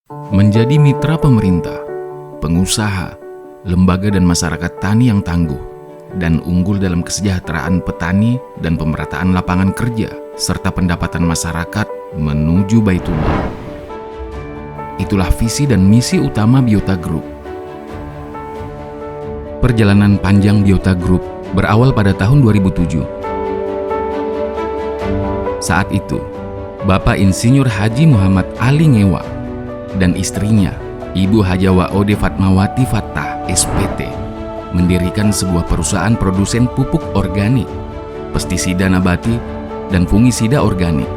Menjadi mitra pemerintah, pengusaha, lembaga dan masyarakat tani yang tangguh dan unggul dalam kesejahteraan petani dan pemerataan lapangan kerja serta pendapatan masyarakat menuju Baitullah. Itulah visi dan misi utama Biota Group. Perjalanan panjang Biota Group berawal pada tahun 2007. Saat itu, Bapak Insinyur Haji Muhammad Ali Ngewa dan istrinya, Ibu Hajawa Ode Fatmawati Fattah, SPT, mendirikan sebuah perusahaan produsen pupuk organik, pestisida nabati, dan fungisida organik.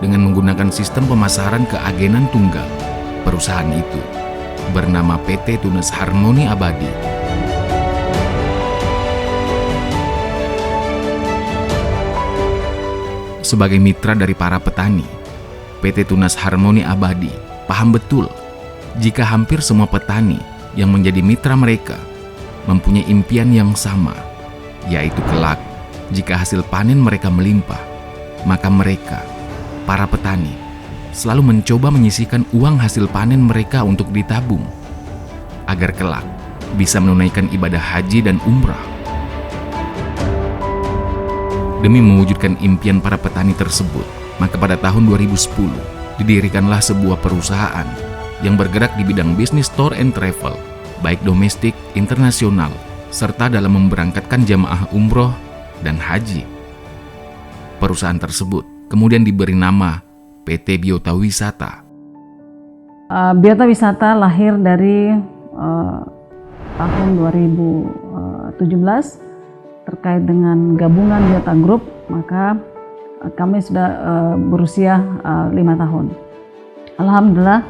Dengan menggunakan sistem pemasaran keagenan tunggal, perusahaan itu bernama PT Tunas Harmoni Abadi. Sebagai mitra dari para petani, PT Tunas Harmoni Abadi paham betul jika hampir semua petani yang menjadi mitra mereka mempunyai impian yang sama, yaitu kelak jika hasil panen mereka melimpah, maka mereka, para petani, selalu mencoba menyisihkan uang hasil panen mereka untuk ditabung, agar kelak bisa menunaikan ibadah haji dan umrah. Demi mewujudkan impian para petani tersebut, maka pada tahun 2010 didirikanlah sebuah perusahaan yang bergerak di bidang bisnis tour and travel, baik domestik, internasional, serta dalam memberangkatkan jamaah umroh dan haji. Perusahaan tersebut kemudian diberi nama PT Biota Wisata. Biota Wisata lahir dari tahun 2017 terkait dengan gabungan Biota Group, maka kami sudah berusia 5 tahun. Alhamdulillah,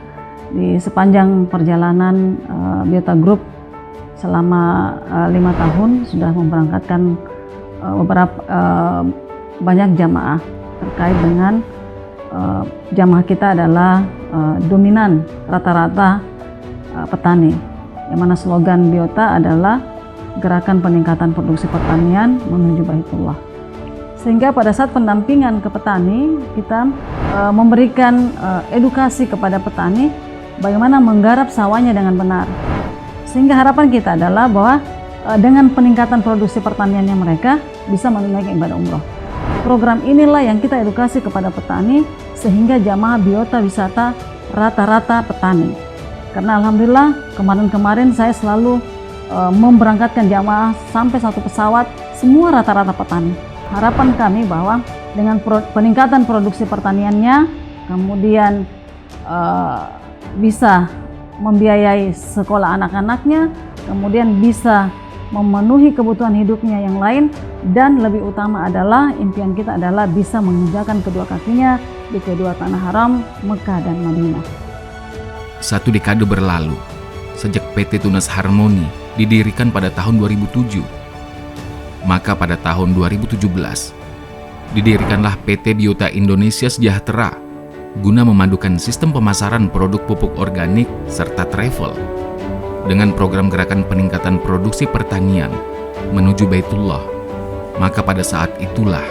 di sepanjang perjalanan Biota Group selama 5 tahun sudah memberangkatkan beberapa banyak jamaah. Terkait dengan jamaah kita adalah dominan rata-rata petani, yang mana slogan Biota adalah gerakan peningkatan produksi pertanian menuju Baitullah. Sehingga pada saat pendampingan ke petani, kita memberikan edukasi kepada petani bagaimana menggarap sawahnya dengan benar. Sehingga harapan kita adalah bahwa dengan peningkatan produksi pertaniannya mereka bisa menunaikan ibadah umroh. Program inilah yang kita edukasi kepada petani sehingga jamaah Biota Wisata rata-rata petani. Karena alhamdulillah kemarin-kemarin saya selalu memberangkatkan jamaah sampai 1 pesawat, semua rata-rata petani. Harapan kami bahwa dengan peningkatan produksi pertaniannya, kemudian bisa membiayai sekolah anak-anaknya, kemudian bisa memenuhi kebutuhan hidupnya yang lain, dan lebih utama adalah impian kita adalah bisa menginjakan kedua kakinya di kedua tanah haram, Mekah dan Madinah. 1 dekade berlalu sejak PT Tunas Harmoni didirikan pada tahun 2007. Maka pada tahun 2017 didirikanlah PT Biota Indonesia Sejahtera guna memadukan sistem pemasaran produk pupuk organik serta travel dengan program gerakan peningkatan produksi pertanian menuju Baitullah. Maka pada saat itulah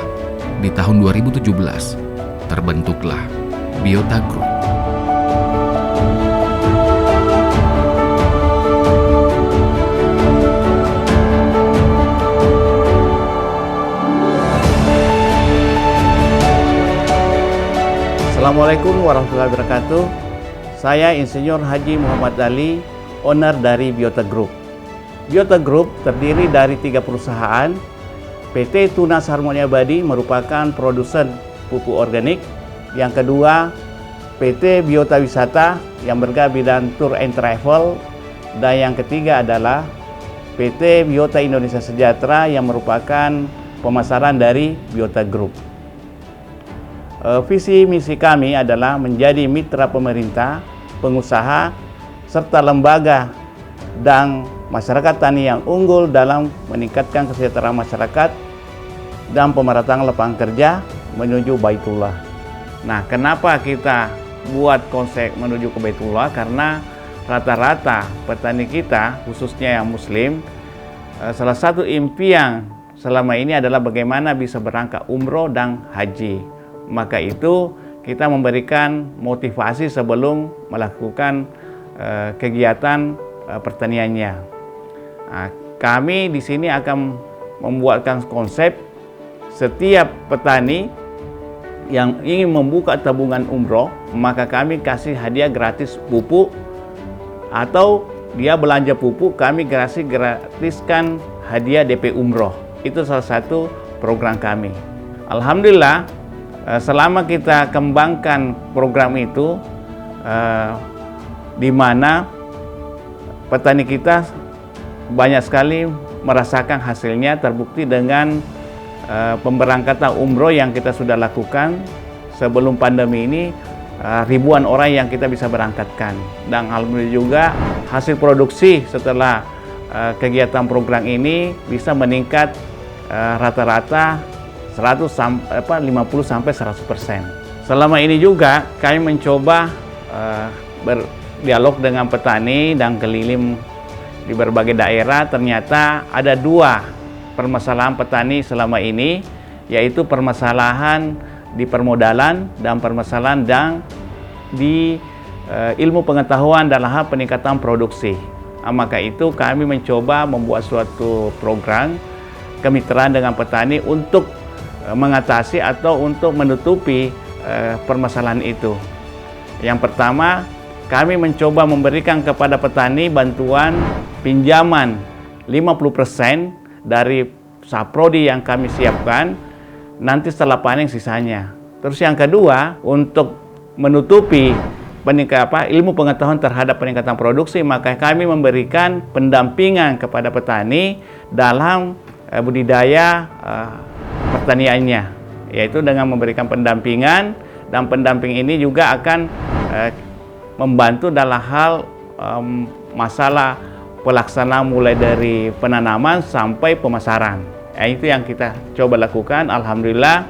di tahun 2017 terbentuklah Biota Group. Assalamualaikum warahmatullahi wabarakatuh. Saya Insinyur Haji Muhammad Ali, owner dari Biota Group. Biota Group terdiri dari 3 perusahaan. PT Tunas Harmoni Abadi merupakan produsen pupuk organik. Yang kedua, PT Biota Wisata yang bergerak bidang tour and travel. Dan yang ketiga adalah PT Biota Indonesia Sejahtera yang merupakan pemasaran dari Biota Group. Visi misi kami adalah menjadi mitra pemerintah, pengusaha, serta lembaga dan masyarakat tani yang unggul dalam meningkatkan kesejahteraan masyarakat dan pemerataan lapangan kerja menuju Baitullah. Nah, kenapa kita buat konsep menuju ke Baitullah? Karena rata-rata petani kita, khususnya yang muslim, salah satu impian selama ini adalah bagaimana bisa berangkat umroh dan haji. Maka itu kita memberikan motivasi sebelum melakukan kegiatan pertaniannya. Nah, kami di sini akan membuatkan konsep setiap petani yang ingin membuka tabungan umroh, maka kami kasih hadiah gratis pupuk, atau dia belanja pupuk, kami gratiskan hadiah DP umroh. Itu salah satu program kami. Alhamdulillah, selama kita kembangkan program itu, di mana petani kita banyak sekali merasakan hasilnya, terbukti dengan pemberangkatan umroh yang kita sudah lakukan sebelum pandemi ini. Ribuan orang yang kita bisa berangkatkan, dan alhamdulillah juga hasil produksi setelah kegiatan program ini bisa meningkat rata-rata 50 sampai 100%. Selama ini juga kami mencoba berdialog dengan petani dan keliling di berbagai daerah. Ternyata ada 2 permasalahan petani selama ini, yaitu permasalahan di permodalan dan permasalahan di ilmu pengetahuan dalam hal peningkatan produksi. Maka itu kami mencoba membuat suatu program kemitraan dengan petani untuk mengatasi atau untuk menutupi permasalahan itu. Yang pertama, kami mencoba memberikan kepada petani bantuan pinjaman 50% dari saprodi yang kami siapkan, nanti setelah panen sisanya. Terus yang kedua, untuk menutupi ilmu pengetahuan terhadap peningkatan produksi, maka kami memberikan pendampingan kepada petani dalam budidaya pertaniannya, yaitu dengan memberikan pendampingan, dan pendamping ini juga akan membantu dalam hal masalah pelaksanaan mulai dari penanaman sampai pemasaran. Itu yang kita coba lakukan. Alhamdulillah,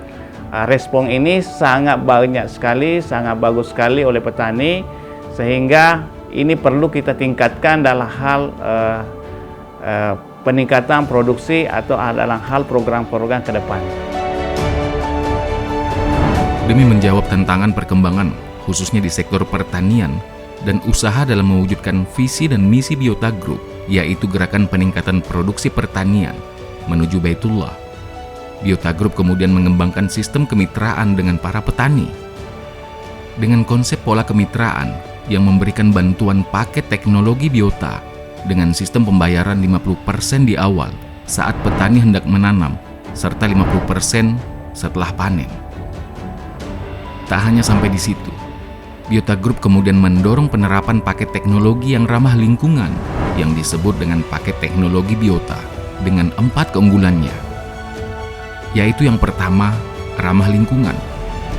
respon ini sangat banyak sekali, sangat bagus sekali oleh petani, sehingga ini perlu kita tingkatkan dalam hal peningkatan produksi atau dalam hal program-program ke depan. Demi menjawab tantangan perkembangan, khususnya di sektor pertanian dan usaha dalam mewujudkan visi dan misi Biota Group, yaitu gerakan peningkatan produksi pertanian menuju Baitullah, Biota Group kemudian mengembangkan sistem kemitraan dengan para petani. Dengan konsep pola kemitraan yang memberikan bantuan paket teknologi biota dengan sistem pembayaran 50% di awal saat petani hendak menanam, serta 50% setelah panen. Tak hanya sampai di situ, Biota Group kemudian mendorong penerapan paket teknologi yang ramah lingkungan yang disebut dengan paket teknologi biota dengan 4 keunggulannya, yaitu yang pertama, ramah lingkungan,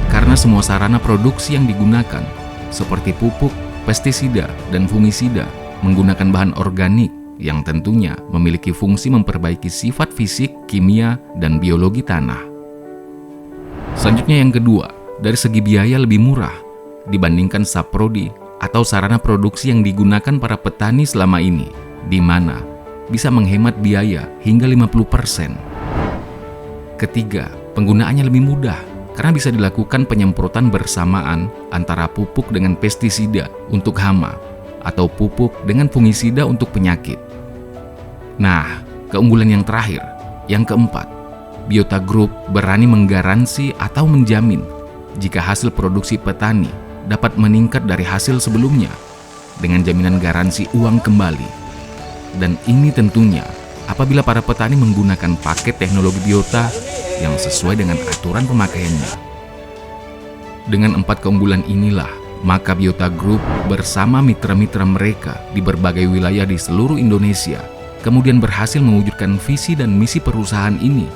karena semua sarana produksi yang digunakan seperti pupuk, pestisida, dan fungisida menggunakan bahan organik yang tentunya memiliki fungsi memperbaiki sifat fisik, kimia, dan biologi tanah. Selanjutnya yang kedua, dari segi biaya lebih murah dibandingkan saprodi atau sarana produksi yang digunakan para petani selama ini, di mana bisa menghemat biaya hingga 50%. Ketiga, penggunaannya lebih mudah karena bisa dilakukan penyemprotan bersamaan antara pupuk dengan pestisida untuk hama atau pupuk dengan fungisida untuk penyakit. Nah, keunggulan yang terakhir, yang keempat, Biota Group berani menggaransi atau menjamin jika hasil produksi petani dapat meningkat dari hasil sebelumnya dengan jaminan garansi uang kembali. Dan ini tentunya apabila para petani menggunakan paket teknologi biota yang sesuai dengan aturan pemakaiannya. Dengan 4 keunggulan inilah, maka Biota Group bersama mitra-mitra mereka di berbagai wilayah di seluruh Indonesia kemudian berhasil mewujudkan visi dan misi perusahaan ini,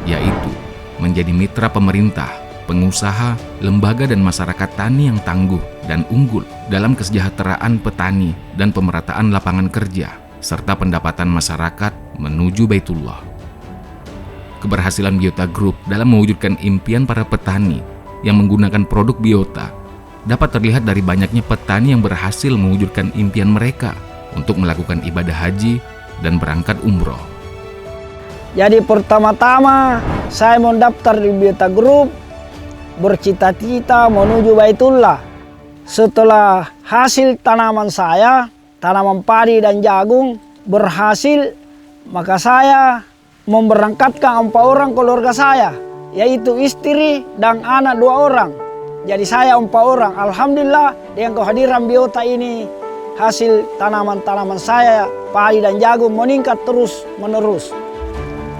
yaitu menjadi mitra pemerintah, pengusaha, lembaga dan masyarakat tani yang tangguh dan unggul dalam kesejahteraan petani dan pemerataan lapangan kerja serta pendapatan masyarakat menuju Baitullah. Keberhasilan Biota Group dalam mewujudkan impian para petani yang menggunakan produk biota dapat terlihat dari banyaknya petani yang berhasil mewujudkan impian mereka untuk melakukan ibadah haji dan berangkat umroh. Jadi pertama-tama saya mau daftar di Biota Group, bercita-cita menuju Baitullah. Setelah hasil tanaman saya, tanaman padi dan jagung berhasil, maka saya memberangkatkan 4 orang keluarga saya, yaitu istri dan anak 2 orang. Jadi saya 4 orang. Alhamdulillah dengan kehadiran biota ini, hasil tanaman-tanaman saya, padi dan jagung meningkat terus menerus.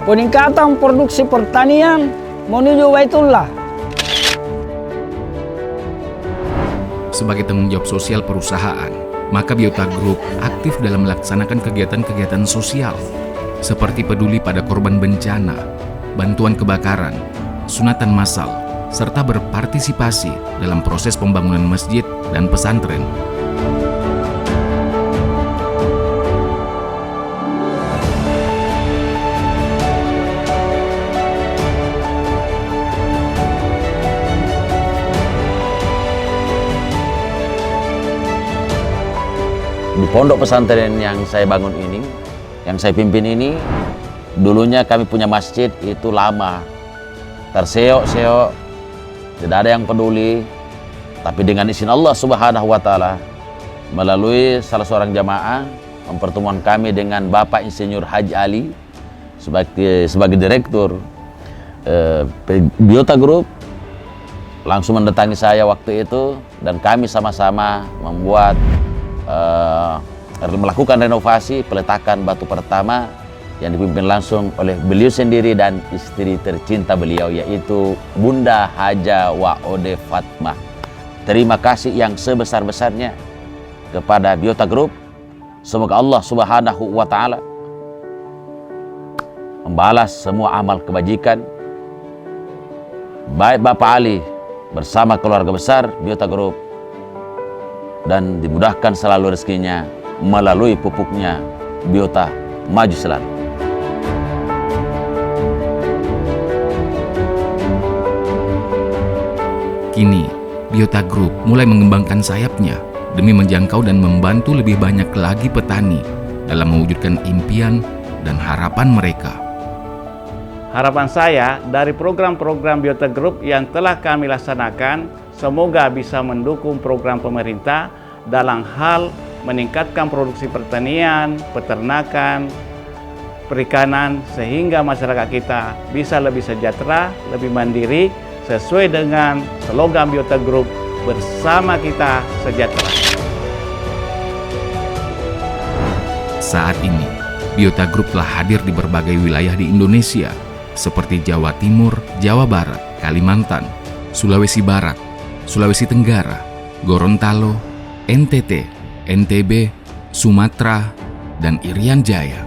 Peningkatan produksi pertanian menuju Baitullah. Sebagai tanggung jawab sosial perusahaan, maka Biota Group aktif dalam melaksanakan kegiatan-kegiatan sosial seperti peduli pada korban bencana, bantuan kebakaran, sunatan massal, serta berpartisipasi dalam proses pembangunan masjid dan pesantren. Di pondok pesantren yang saya bangun ini, yang saya pimpin ini, dulunya kami punya masjid itu lama, terseok-seok, tidak ada yang peduli. Tapi dengan izin Allah Subhanahu wa Ta'ala, melalui salah seorang jamaah, mempertemuan kami dengan Bapak Insinyur Haji Ali sebagai direktur Biota Group, langsung mendatangi saya waktu itu, dan kami sama-sama melakukan renovasi, peletakan batu pertama yang dipimpin langsung oleh beliau sendiri dan istri tercinta beliau, yaitu Bunda Haja Waode Fatmah. Terima kasih yang sebesar-besarnya kepada Biota Group. Semoga Allah Subhanahu wa Ta'ala membalas semua amal kebajikan baik Bapak Ali bersama keluarga besar Biota Group, dan dimudahkan selalu rezekinya melalui pupuknya Biota maju selalu. Kini, Biota Group mulai mengembangkan sayapnya demi menjangkau dan membantu lebih banyak lagi petani dalam mewujudkan impian dan harapan mereka. Harapan saya dari program-program Biota Group yang telah kami laksanakan, semoga bisa mendukung program pemerintah dalam hal meningkatkan produksi pertanian, peternakan, perikanan, sehingga masyarakat kita bisa lebih sejahtera, lebih mandiri, sesuai dengan slogan Biota Group, bersama kita sejahtera. Saat ini, Biota Group telah hadir di berbagai wilayah di Indonesia, seperti Jawa Timur, Jawa Barat, Kalimantan, Sulawesi Barat, Sulawesi Tenggara, Gorontalo, NTT, NTB, Sumatera, dan Irian Jaya.